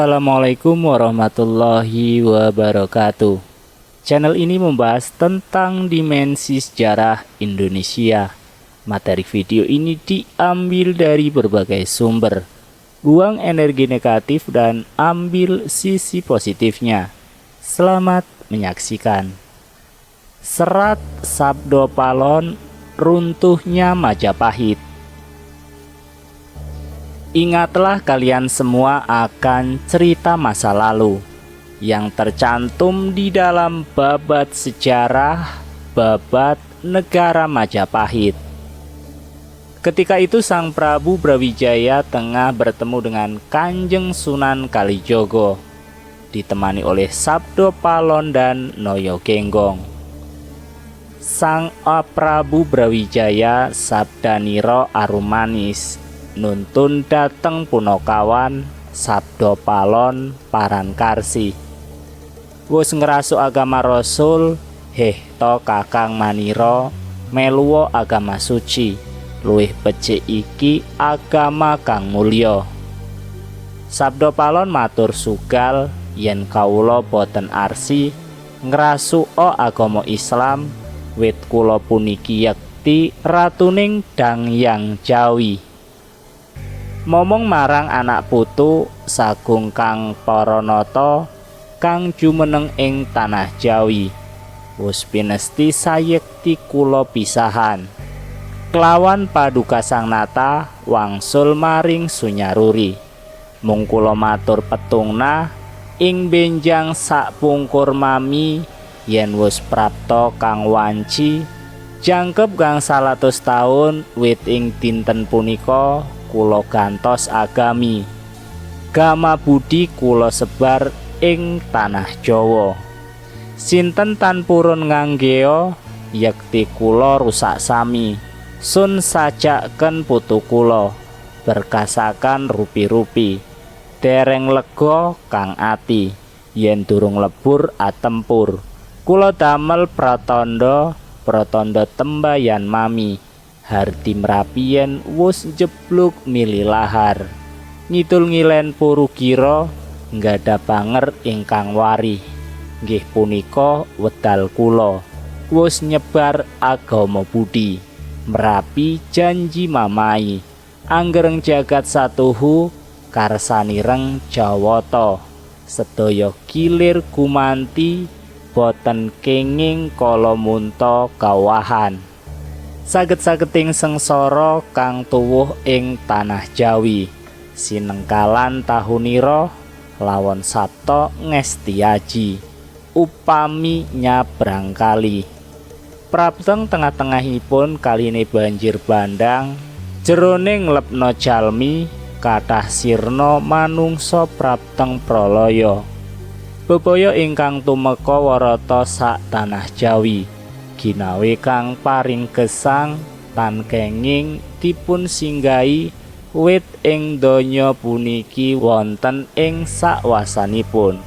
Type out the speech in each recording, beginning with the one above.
Assalamualaikum warahmatullahi wabarakatuh. Channel ini membahas tentang dimensi sejarah Indonesia. Materi video ini diambil dari berbagai sumber. Buang energi negatif dan ambil sisi positifnya. Selamat menyaksikan. Serat Sabdo Palon, runtuhnya Majapahit. Ingatlah kalian semua akan cerita masa lalu yang tercantum di dalam babat sejarah, babat negara Majapahit. Ketika itu Sang Prabu Brawijaya tengah bertemu dengan Kanjeng Sunan Kalijogo, ditemani oleh Sabdo Palon dan Noyo Genggong. Sang Prabu Brawijaya sabdaniro arum manis, nuntun dateng Punokawan, Sabdo Palon paran karsi. Wus ngerasuk agama Rasul, to kakang maniro, meluwo agama suci, luwih becik iki agama kang mulya. Sabdo Palon matur sugal, yen kawula boten arsi ngrasuka agama Islam, wit kula puniki yekti ratuning Dangyang Jawi. Momong marang anak putu sagung Kang Paranata kang jumeneng ing tanah Jawi, wus pinesti sayekti kula pisahan. Kelawan paduka Sang Nata wangsul maring Sunyaruri. Mung kula matur petungna ing benjang sakpungkur mami, yen wus prapta kang wanci jangkep gangsal atus taun wit ing dinten punika kula gantos agami. Gama budi kula sebar ing tanah Jawa. Sinten tan purun nganggeo yekti kula rusak sami. Sun sajaken putu kula berkasakan rupi-rupi. Dereng lega kang ati yen durung lebur atempur. Kula damel pratandha tembayan mami. Hardi mrapien wus jebluk mili lahar. Ngidul ngilen Purugira nggada panger ingkang wari. Nggih punika wedal kula wus nyebar agama budi. Merapi janji mamai, anggereng jagat satuhu karsanireng Jawata. Sedaya kilir gumanti, boten kenging kala munta kawahan. Saget-sageting sengsara kang tuwuh ing tanah Jawi. Sinengkalan tahunira lawon sapta ngesti aji, upami nyabrang kali. Prapteng tengah-tengahipun kaline banjir bandang, jeroning lepno jalmi kathah sirna manungsa prapteng pralaya. Bebaya ingkang tumeka warata sak tanah Jawi, ginawe kang paring gesang tan kenging dipun singgahi wit ing donya puniki wonten ing sakwasanipun.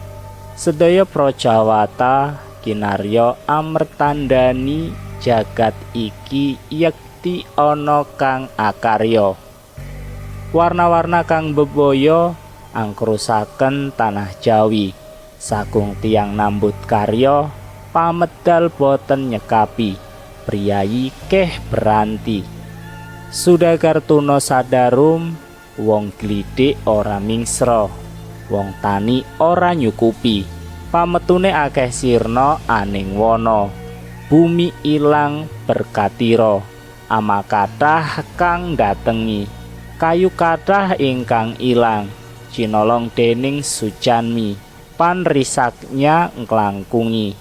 Sedaya Projawata kinarya amrtandani jagat iki yekti ana kang akarya. Warna-warna kang bebaya angkrusaken tanah Jawi. Sagung tiang nambut karya pamedal boten nyekapi, priyayi keh beranti. Sudagar tuna sadarum, wong glidik ora mingsra, wong tani ora nyukupi. Pametune akeh sirna aning wana, bumi ilang berkatira. Ama kathah kang datengi, kayu kathah ingkang ilang, cinolong dening sujanmi. Panrisaknya nglangkungi,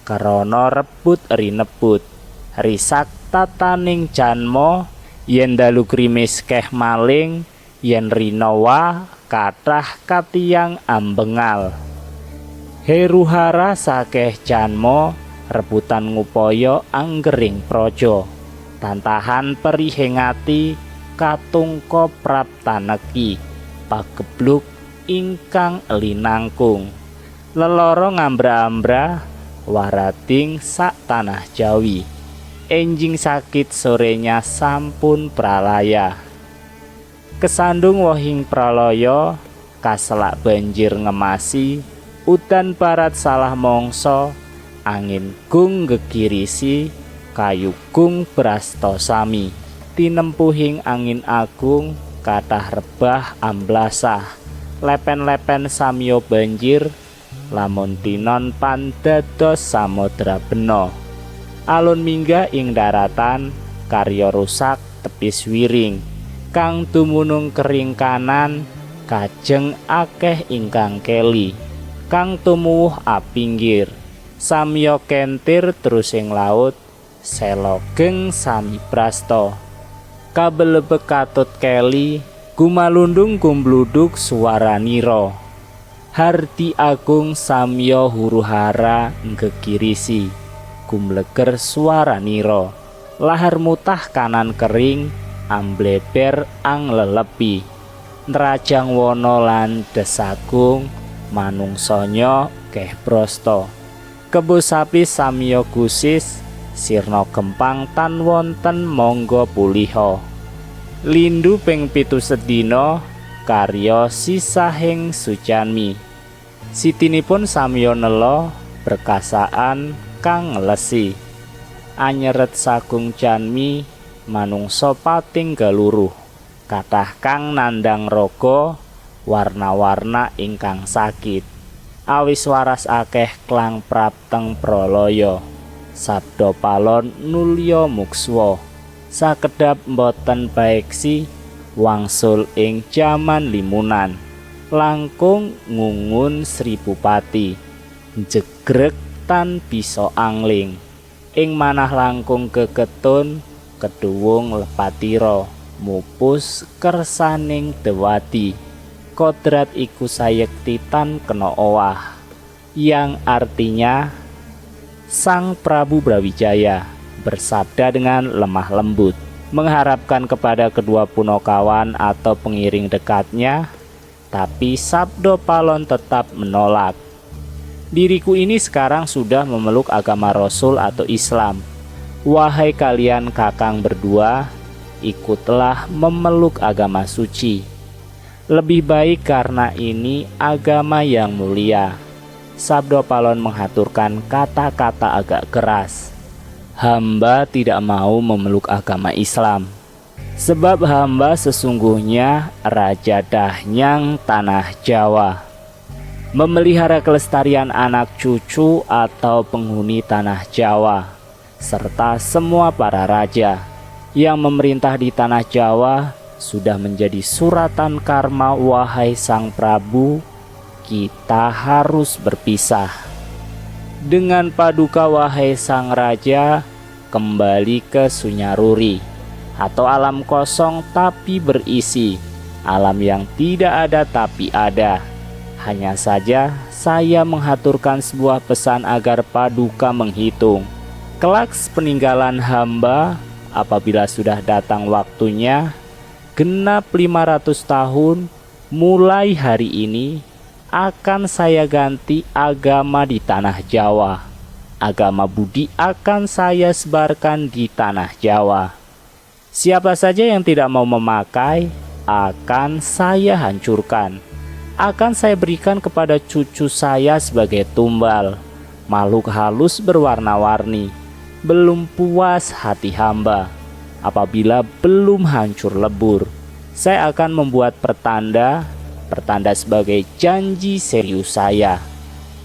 karana rebut rinebut. Risak tataning janma, yen dalu krimis keh maling, yen rinawa kathah katiyang ambengal. Heruhara sakeh janma, rebutan ngupaya anggering praja. Tantahan perihing ati, katungka praptaneki, pagebluk ingkang linangkung. Leloro ngambra-ambra warating sak tanah Jawi. Enjing sakit sorenya sampun pralaya. Kesandung wohing pralaya kaselak banjir ngemasi, udan barat salah mongso, angin gung gegirisi, kayu gung brasto sami, tinempuhing angin agung, kathah rebah amblasah, lepen-lepen samyo banjir, lamun tinon pandados samodra beno, alun minggah ing daratan, karya rusak tepis wiring, kang dumunung kering kanan, kajeng akeh ingkang keli, kang tumuwuh apinggir, samya kentir terus ing laut, selogeng sami prasto, kabelebek katut keli, gumalundung gumbluduk suwaraniro, hardi agung samya huruhara gegirisi, gumleger suwaraniro, lahar mutah kanan kering, ambleber ang lelepi, nerajang wono lan desagung, manungsonya keh prosto, kebo sapi samya gusis, sirna gempang tan wonten monggo puliho, lindu ping 7 sedina, karya sisahing sujanmi, sitinipun samya nela berkasaan kang lesi, anyeret sagung janmi, manungsa pating galuruh, kathah kang nandang raga, warna-warna ingkang sakit, awis waras akeh klang prapteng pralaya, sabda palon nulya mukswa, sakedhap boten baeksi, wangsul ing jaman limunan, langkung ngungun Sri Bupati, jegrek tan bisa angling, ing manah langkung geketun, keduwung lepatira, mupus kersaning dewati, kodrat iku sayekti tan kena owah, yang artinya Sang Prabu Brawijaya bersabda dengan lemah lembut, mengharapkan kepada kedua punokawan atau pengiring dekatnya, tapi sabdo palon tetap menolak. Diriku ini sekarang sudah memeluk agama Rasul atau Islam. Wahai kalian kakang berdua, ikutlah memeluk agama suci. Lebih baik karena ini agama yang mulia. Sabdo palon menghaturkan kata-kata agak keras. Hamba tidak mau memeluk agama Islam, sebab hamba sesungguhnya Raja Dahyang tanah Jawa, memelihara kelestarian anak cucu atau penghuni tanah Jawa, serta semua para raja yang memerintah di tanah Jawa sudah menjadi suratan karma. Wahai Sang Prabu, kita harus berpisah. Dengan paduka wahai Sang Raja, kembali ke Sunyaruri, atau alam kosong tapi berisi, alam yang tidak ada tapi ada. Hanya saja saya menghaturkan sebuah pesan agar paduka menghitung kelak peninggalan hamba apabila sudah datang waktunya, genap 500 tahun mulai hari ini, akan saya ganti agama di tanah Jawa. Agama Budi akan saya sebarkan di tanah Jawa. Siapa saja yang tidak mau memakai, akan saya hancurkan. Akan saya berikan kepada cucu saya sebagai tumbal, makhluk halus berwarna-warni. Belum puas hati hamba, apabila belum hancur lebur, saya akan membuat pertanda sebagai janji serius saya.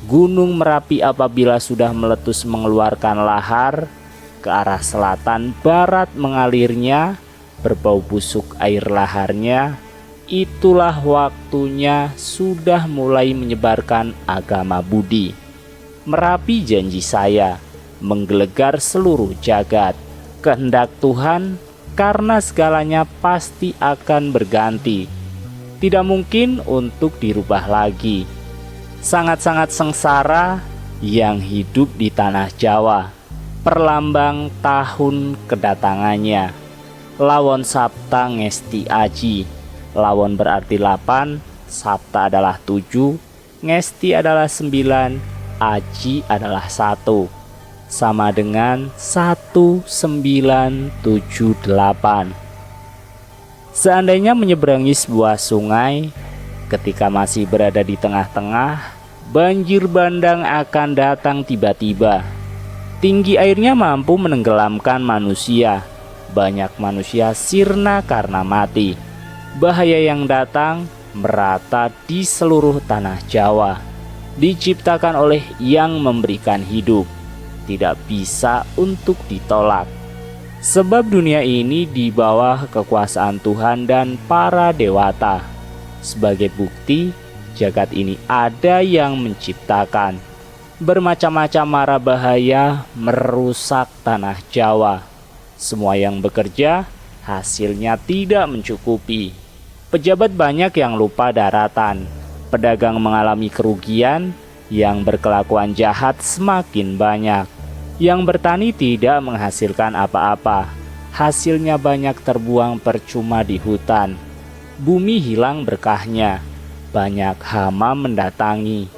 Gunung Merapi apabila sudah meletus mengeluarkan lahar, ke arah selatan barat mengalirnya, berbau busuk air laharnya, itulah waktunya sudah mulai menyebarkan agama Budi. Merapi janji saya, menggelegar seluruh jagat. Kehendak Tuhan, karena segalanya pasti akan berganti. Tidak mungkin untuk dirubah lagi. Sangat-sangat sengsara yang hidup di tanah Jawa. Perlambang tahun kedatangannya. Lawon Sapta ngesti aji. Lawon berarti 8, Sapta adalah 7, ngesti adalah 9, aji adalah 1. Sama dengan 1978. Seandainya menyeberangi sebuah sungai, Ketika masih berada di tengah-tengah, banjir bandang akan datang tiba-tiba. Tinggi airnya mampu menenggelamkan manusia. Banyak manusia sirna karena mati. Bahaya yang datang merata di seluruh tanah Jawa. Diciptakan oleh Yang memberikan hidup, tidak bisa untuk ditolak. Sebab dunia ini di bawah kekuasaan Tuhan dan para dewata. Sebagai bukti, jagat ini ada yang menciptakan. Bermacam-macam mara bahaya merusak tanah Jawa. Semua yang bekerja, hasilnya tidak mencukupi. Pejabat banyak yang lupa daratan. Pedagang mengalami kerugian, yang berkelakuan jahat semakin banyak. Yang bertani tidak menghasilkan apa-apa. Hasilnya banyak terbuang percuma di hutan. Bumi hilang berkahnya. Banyak hama mendatangi.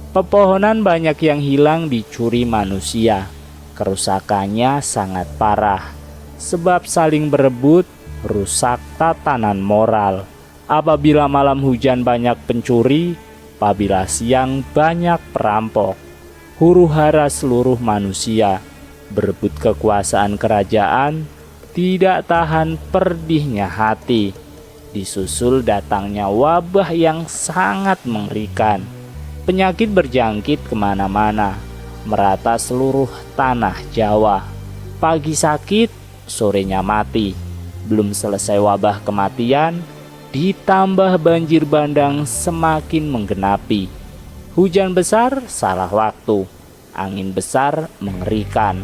Pepohonan banyak yang hilang dicuri manusia. Kerusakannya sangat parah. Sebab saling berebut, rusak tatanan moral. Apabila malam hujan banyak pencuri, apabila siang banyak perampok. Huru-hara seluruh manusia, berebut kekuasaan kerajaan, tidak tahan perdihnya hati. Disusul datangnya wabah yang sangat mengerikan. Penyakit berjangkit kemana-mana, merata seluruh tanah Jawa. Pagi sakit, sorenya mati. Belum selesai wabah kematian, ditambah banjir bandang semakin menggenapi. Hujan besar salah waktu, angin besar mengerikan.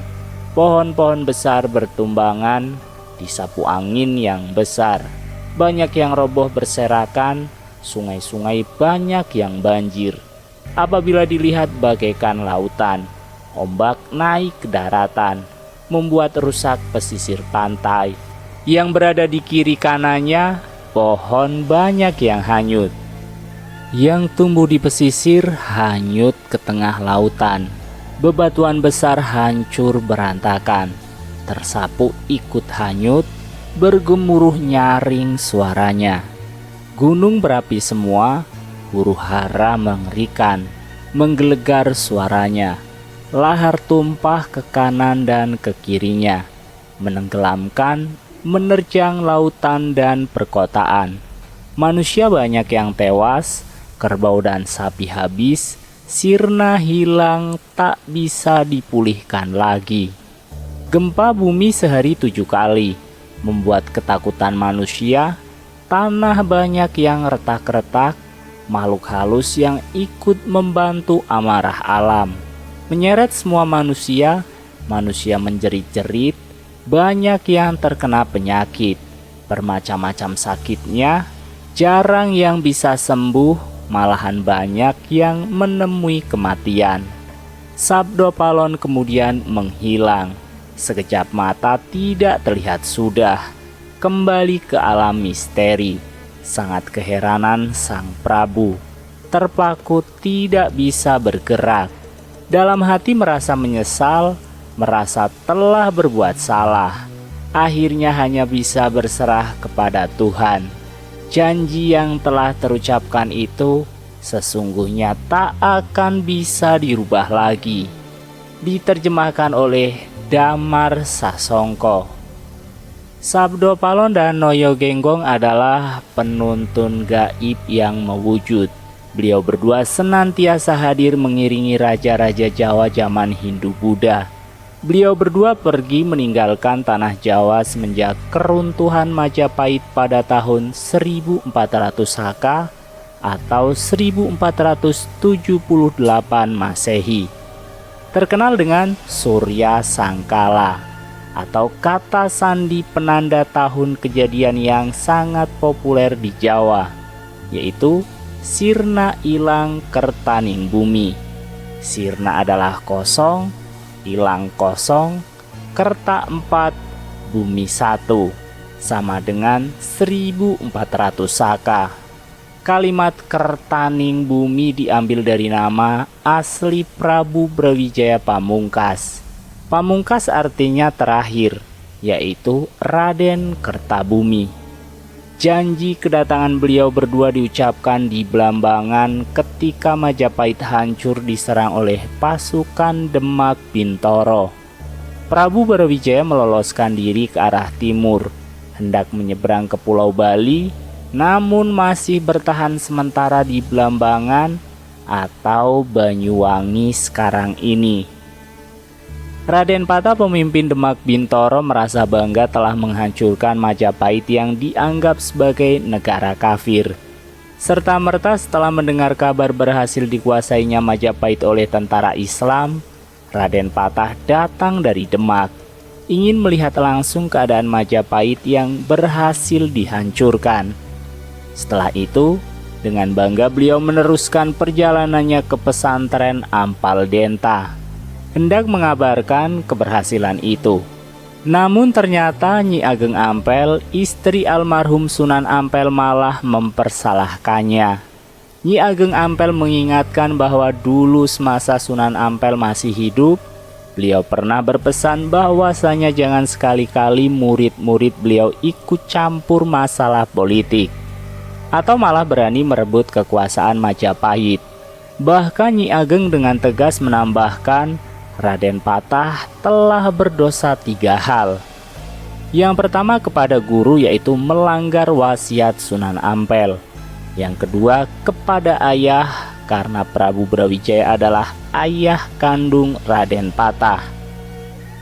Pohon-pohon besar bertumbangan, disapu angin yang besar. Banyak yang roboh berserakan, sungai-sungai banyak yang banjir. Apabila dilihat bagaikan lautan, ombak naik ke daratan, membuat rusak pesisir pantai. Yang berada di kiri kanannya, pohon banyak yang hanyut. Yang tumbuh di pesisir hanyut ke tengah lautan. Bebatuan besar hancur berantakan. Tersapu ikut hanyut, bergemuruh nyaring suaranya. Gunung berapi semua, huru-hara mengerikan, menggelegar suaranya. Lahar tumpah ke kanan dan ke kirinya, menenggelamkan, menerjang lautan dan perkotaan. Manusia banyak yang tewas, kerbau dan sapi habis, sirna hilang tak bisa dipulihkan lagi. Gempa bumi sehari 7 kali, membuat ketakutan manusia, tanah banyak yang retak-retak, makhluk halus yang ikut membantu amarah alam. Menyeret semua manusia, manusia menjerit-jerit, banyak yang terkena penyakit, bermacam-macam sakitnya, jarang yang bisa sembuh, malahan banyak yang menemui kematian. Sabdo Palon kemudian menghilang, sekejap mata tidak terlihat sudah, kembali ke alam misteri. Sangat keheranan sang Prabu, terpaku tidak bisa bergerak. Dalam hati merasa menyesal, merasa telah berbuat salah. Akhirnya hanya bisa berserah kepada Tuhan. Janji yang telah terucapkan itu sesungguhnya tak akan bisa dirubah lagi. Diterjemahkan oleh Damar Sasongko. Sabdo Palon dan Noyo Genggong adalah penuntun gaib yang mewujud. Beliau berdua senantiasa hadir mengiringi raja-raja Jawa zaman Hindu-Buddha. Beliau berdua pergi meninggalkan tanah Jawa semenjak keruntuhan Majapahit pada tahun 1400 Saka atau 1478 Masehi. Terkenal dengan Surya Sangkala atau kata sandi penanda tahun kejadian yang sangat populer di Jawa, yaitu Sirna ilang kertaning bumi. Sirna adalah kosong, ilang kosong, kerta 4, bumi 1, sama dengan 1400 Saka. Kalimat kertaning bumi diambil dari nama asli Prabu Brawijaya Pamungkas. Pamungkas artinya terakhir, yaitu Raden Kertabumi. Janji kedatangan beliau berdua diucapkan di Blambangan ketika Majapahit hancur diserang oleh pasukan Demak Bintoro. Prabu Brawijaya meloloskan diri ke arah timur, hendak menyeberang ke Pulau Bali, namun masih bertahan sementara di Blambangan atau Banyuwangi sekarang ini. Raden Patah, pemimpin Demak Bintoro, merasa bangga telah menghancurkan Majapahit yang dianggap sebagai negara kafir. Serta-merta setelah mendengar kabar berhasil dikuasainya Majapahit oleh tentara Islam, Raden Patah datang dari Demak, ingin melihat langsung keadaan Majapahit yang berhasil dihancurkan. Setelah itu, dengan bangga beliau meneruskan perjalanannya ke pesantren Ampal Denta, hendak mengabarkan keberhasilan itu. Namun ternyata Nyi Ageng Ampel, istri almarhum Sunan Ampel, malah mempersalahkannya. Nyi Ageng Ampel mengingatkan bahwa dulu semasa Sunan Ampel masih hidup, beliau pernah berpesan bahwasanya jangan sekali-kali murid-murid beliau ikut campur masalah politik atau malah berani merebut kekuasaan Majapahit. Bahkan Nyi Ageng dengan tegas menambahkan, Raden Patah telah berdosa 3 hal. Yang pertama kepada guru, yaitu melanggar wasiat Sunan Ampel. Yang kedua kepada ayah, karena Prabu Brawijaya adalah ayah kandung Raden Patah.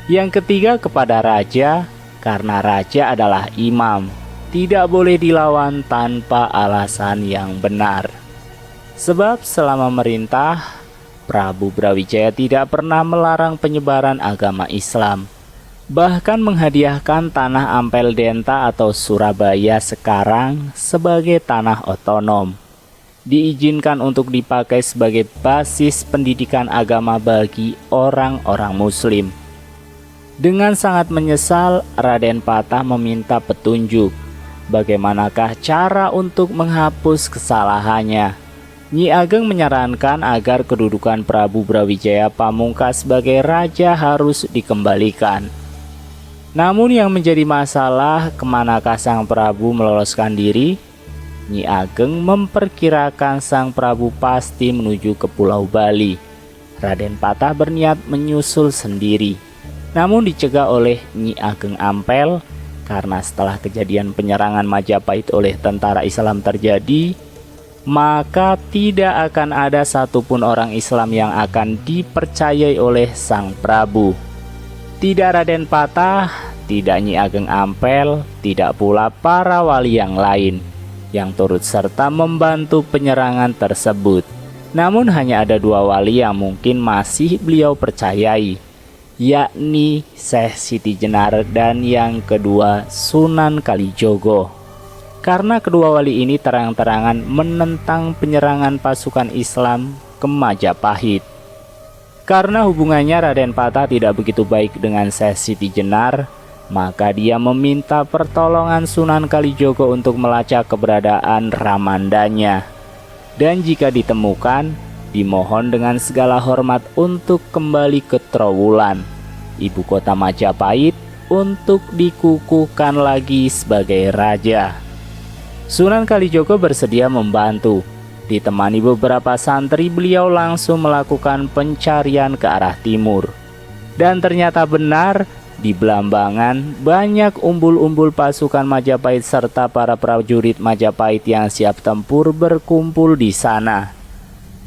Yang ketiga kepada raja, karena raja adalah imam, tidak boleh dilawan tanpa alasan yang benar. Sebab selama merintah, Prabu Brawijaya tidak pernah melarang penyebaran agama Islam, bahkan menghadiahkan tanah Ampel Denta atau Surabaya sekarang sebagai tanah otonom, diizinkan untuk dipakai sebagai basis pendidikan agama bagi orang-orang Muslim. Dengan sangat menyesal, Raden Patah meminta petunjuk bagaimanakah cara untuk menghapus kesalahannya. Nyi Ageng menyarankan agar kedudukan Prabu Brawijaya Pamungkas sebagai raja harus dikembalikan. Namun yang menjadi masalah, kemanakah sang Prabu meloloskan diri? Nyi Ageng memperkirakan sang Prabu pasti menuju ke Pulau Bali. Raden Patah berniat menyusul sendiri, namun dicegah oleh Nyi Ageng Ampel karena setelah kejadian penyerangan Majapahit oleh tentara Islam terjadi, maka tidak akan ada satupun orang Islam yang akan dipercayai oleh sang Prabu. Tidak Raden Patah, tidak Nyi Ageng Ampel, tidak pula para wali yang lain yang turut serta membantu penyerangan tersebut. Namun hanya ada 2 wali yang mungkin masih beliau percayai, yakni Syekh Siti Jenar dan yang kedua Sunan Kalijogo. Karena kedua wali ini terang-terangan menentang penyerangan pasukan Islam ke Majapahit. Karena hubungannya Raden Patah tidak begitu baik dengan Syekh Siti Jenar, maka dia meminta pertolongan Sunan Kalijogo untuk melacak keberadaan ramandanya. Dan jika ditemukan, dimohon dengan segala hormat untuk kembali ke Trowulan, ibu kota Majapahit, untuk dikukuhkan lagi sebagai raja. Sunan Kalijogo bersedia membantu. Ditemani beberapa santri, beliau langsung melakukan pencarian ke arah timur. Dan ternyata benar, di Blambangan banyak umbul-umbul pasukan Majapahit serta para prajurit Majapahit yang siap tempur berkumpul di sana.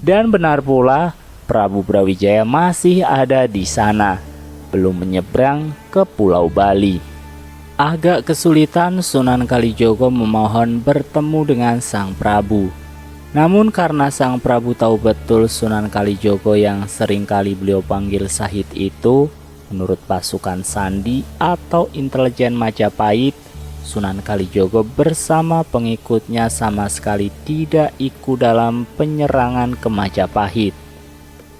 Dan benar pula, Prabu Brawijaya masih ada di sana, belum menyeberang ke Pulau Bali. Agak kesulitan Sunan Kalijogo memohon bertemu dengan sang Prabu. Namun karena sang Prabu tahu betul Sunan Kalijogo yang seringkali beliau panggil Syahid itu, menurut pasukan sandi atau intelijen Majapahit, Sunan Kalijogo bersama pengikutnya sama sekali tidak ikut dalam penyerangan ke Majapahit.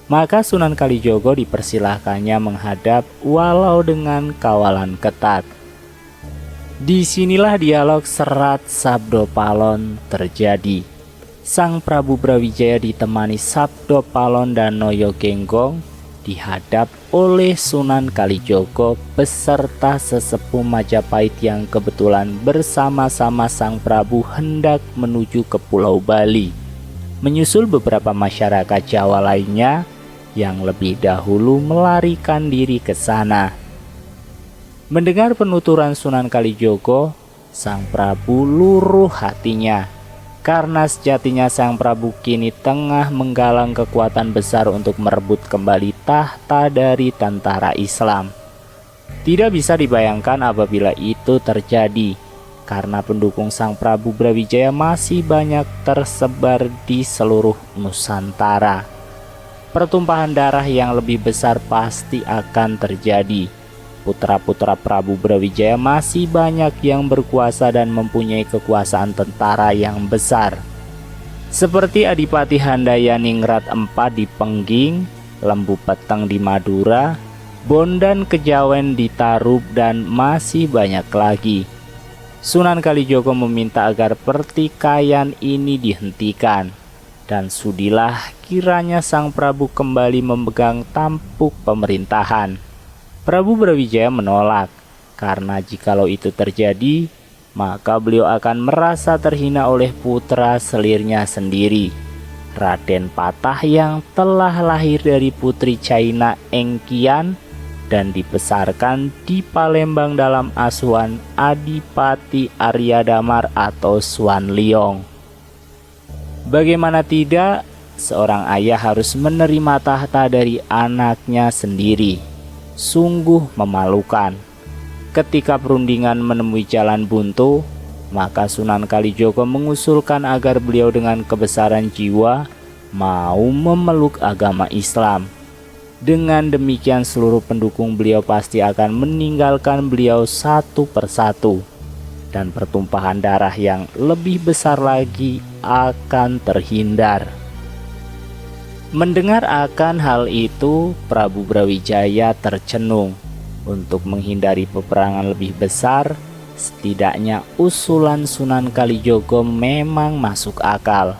Maka Sunan Kalijogo dipersilahkannya menghadap walau dengan kawalan ketat. Disinilah dialog Serat Sabdo Palon terjadi. Sang Prabu Brawijaya ditemani Sabdo Palon dan Noyo Genggong dihadap oleh Sunan Kalijogo beserta sesepuh Majapahit yang kebetulan bersama-sama Sang Prabu hendak menuju ke Pulau Bali, menyusul beberapa masyarakat Jawa lainnya yang lebih dahulu melarikan diri ke sana. Mendengar penuturan Sunan Kalijogo, Sang Prabu luruh hatinya, karena sejatinya Sang Prabu kini tengah menggalang kekuatan besar untuk merebut kembali tahta dari tentara Islam. Tidak bisa dibayangkan apabila itu terjadi, karena pendukung Sang Prabu Brawijaya masih banyak tersebar di seluruh Nusantara. Pertumpahan darah yang lebih besar pasti akan terjadi. Putra-putra Prabu Brawijaya masih banyak yang berkuasa dan mempunyai kekuasaan tentara yang besar, seperti Adipati Handayaningrat IV di Pengging, Lembu Peteng di Madura, Bondan Kejawen di Tarub, dan masih banyak lagi. Sunan Kalijogo meminta agar pertikaian ini dihentikan, dan sudilah kiranya Sang Prabu kembali memegang tampuk pemerintahan. Prabu Brawijaya menolak, karena jikalau itu terjadi, maka beliau akan merasa terhina oleh putra selirnya sendiri, Raden Patah, yang telah lahir dari putri China Engkian dan dibesarkan di Palembang dalam asuhan Adipati Arya Damar atau Suan Liong. Bagaimana tidak, seorang ayah harus menerima tahta dari anaknya sendiri. Sungguh memalukan. Ketika perundingan menemui jalan buntu, maka Sunan Kalijogo mengusulkan agar beliau dengan kebesaran jiwa mau memeluk agama Islam. Dengan demikian seluruh pendukung beliau pasti akan meninggalkan beliau satu persatu, dan pertumpahan darah yang lebih besar lagi akan terhindar. Mendengar akan hal itu, Prabu Brawijaya tercenung. Untuk menghindari peperangan lebih besar, setidaknya usulan Sunan Kalijogo memang masuk akal.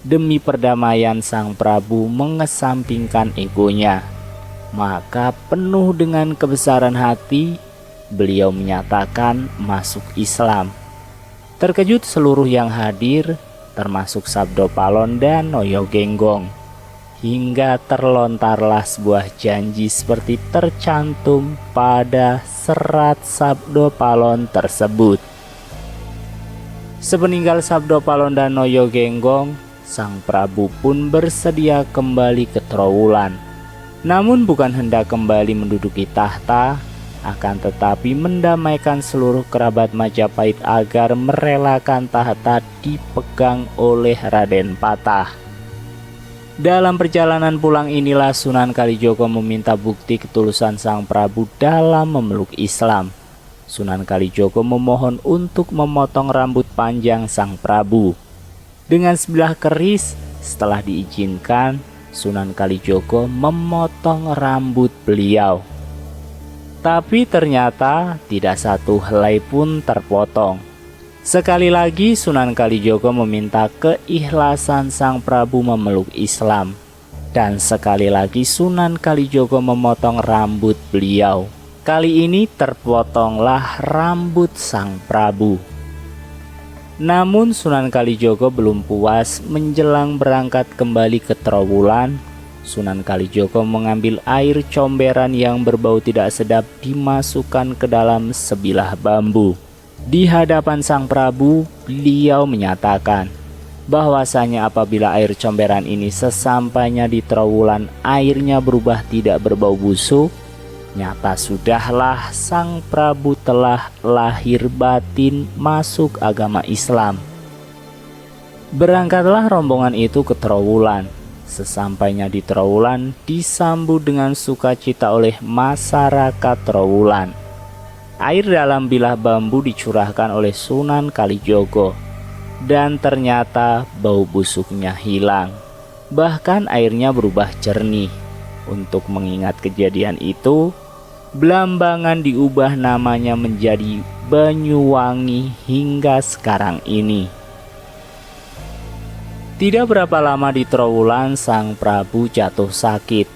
Demi perdamaian, Sang Prabu mengesampingkan egonya. Maka penuh dengan kebesaran hati, beliau menyatakan masuk Islam. Terkejut seluruh yang hadir, termasuk Sabdo Palon dan Noyo Genggong, hingga terlontarlah sebuah janji seperti tercantum pada serat Sabdo Palon tersebut. Sepeninggal Sabdo Palon dan Noyo Genggong, Sang Prabu pun bersedia kembali ke Trowulan. Namun bukan hendak kembali menduduki tahta, akan tetapi mendamaikan seluruh kerabat Majapahit agar merelakan tahta dipegang oleh Raden Patah. Dalam perjalanan pulang inilah Sunan Kalijogo meminta bukti ketulusan Sang Prabu dalam memeluk Islam. Sunan Kalijogo memohon untuk memotong rambut panjang Sang Prabu. Dengan sebilah keris, setelah diizinkan, Sunan Kalijogo memotong rambut beliau. Tapi ternyata tidak satu helai pun terpotong. Sekali lagi Sunan Kalijogo meminta keikhlasan Sang Prabu memeluk Islam. Dan sekali lagi Sunan Kalijogo memotong rambut beliau. Kali ini terpotonglah rambut Sang Prabu. Namun Sunan Kalijogo belum puas. Menjelang berangkat kembali ke Trowulan, Sunan Kalijogo mengambil air comberan yang berbau tidak sedap dimasukkan ke dalam sebilah bambu. Di hadapan Sang Prabu, beliau menyatakan bahwasanya apabila air comberan ini sesampainya di Trowulan airnya berubah tidak berbau busuk, nyata sudahlah Sang Prabu telah lahir batin masuk agama Islam. Berangkatlah rombongan itu ke Trowulan. Sesampainya di Trowulan disambut dengan sukacita oleh masyarakat Trowulan. Air dalam bilah bambu dicurahkan oleh Sunan Kalijogo, dan ternyata bau busuknya hilang. Bahkan airnya berubah jernih. Untuk mengingat kejadian itu, Blambangan diubah namanya menjadi Banyuwangi hingga sekarang ini. Tidak berapa lama di Trowulan, Sang Prabu jatuh sakit.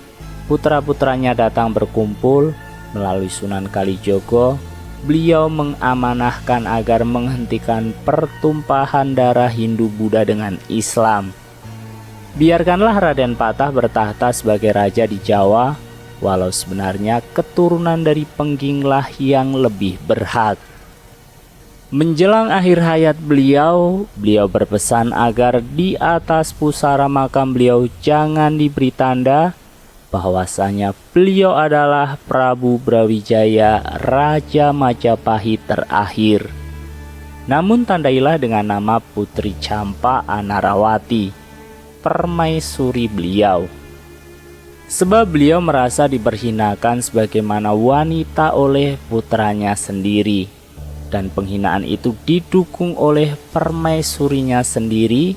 putra-putranya datang berkumpul. Melalui Sunan Kalijogo, beliau mengamanahkan agar menghentikan pertumpahan darah Hindu-Buddha dengan Islam. Biarkanlah Raden Patah bertahta sebagai raja di Jawa, walau sebenarnya keturunan dari Pengginglah yang lebih berhak. Menjelang akhir hayat beliau berpesan agar di atas pusara makam beliau jangan diberi tanda bahwasanya beliau adalah Prabu Brawijaya, Raja Majapahit terakhir. Namun tandailah dengan nama Putri Campa Anarawati, permaisuri beliau. Sebab beliau merasa diperhinakan sebagaimana wanita oleh putranya sendiri, dan penghinaan itu didukung oleh permaisurinya sendiri,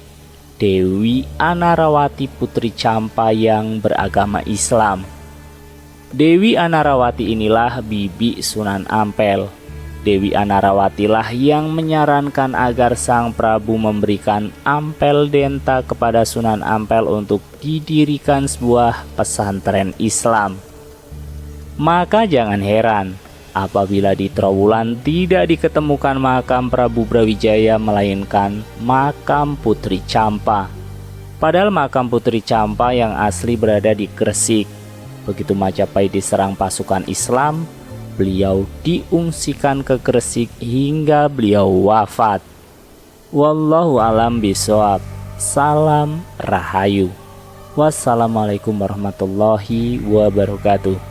Dewi Anarawati Putri Campa yang beragama Islam. Dewi Anarawati inilah bibi Sunan Ampel. Dewi Anarawatilah yang menyarankan agar sang Prabu memberikan Ampel Denta kepada Sunan Ampel untuk didirikan sebuah pesantren Islam. Maka jangan heran apabila di Trowulan tidak diketemukan makam Prabu Brawijaya melainkan makam Putri Campa. Padahal makam Putri Campa yang asli berada di Gresik. Begitu Majapahit diserang pasukan Islam, beliau diungsikan ke Gresik hingga beliau wafat. Wallahu alam bishawab. Salam Rahayu. Wassalamualaikum warahmatullahi wabarakatuh.